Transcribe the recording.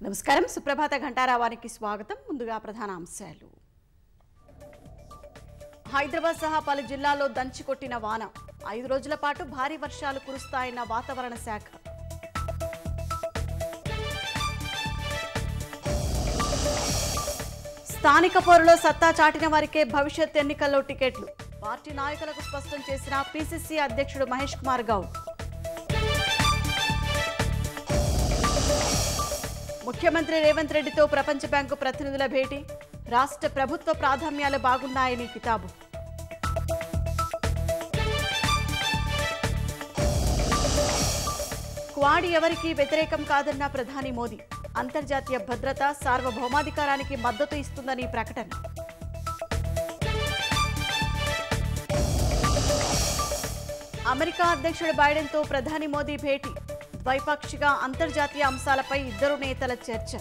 నమస్కారం సుప్రభాత ఘంటారావానికి స్వాగతం. ముందుగా ప్రధాన అంశాలు. హైదరాబాద్ సహా పలు జిల్లాల్లో దంచికొట్టిన వాన. 5 రోజుల పాటు భారీ వర్షాలు కురుస్తాయన్న వాతావరణ శాఖ. స్థానిక పోరులో సత్తా చాటిన వారికే భవిష్యత్ ఎన్నికల్లో టికెట్లు. పార్టీ నాయకులకు స్పష్టం చేసిన పీసీసీ అధ్యక్షుడు మహేష్ కుమార్ గౌడ్. ముఖ్యమంత్రి రేవంత్ రెడ్డితో ప్రపంచ బ్యాంకు ప్రతినిధుల భేటీ. రాష్ట్ర ప్రభుత్వ ప్రాధాన్యాలు బాగున్నాయని కితాబు. క్వాడ్ ఎవరికీ వ్యతిరేకం కాదన్న ప్రధాని మోదీ. అంతర్జాతీయ భద్రత, సార్వభౌమాధికారానికి మద్దతు ఇస్తుందని ప్రకటన. అమెరికా అధ్యక్షుడు బైడెన్తో ప్రధాని మోదీ భేటీ. ద్వైపాక్షిక అంతర్జాతీయ అంశాలపై ఇద్దరు నేతల చర్చ.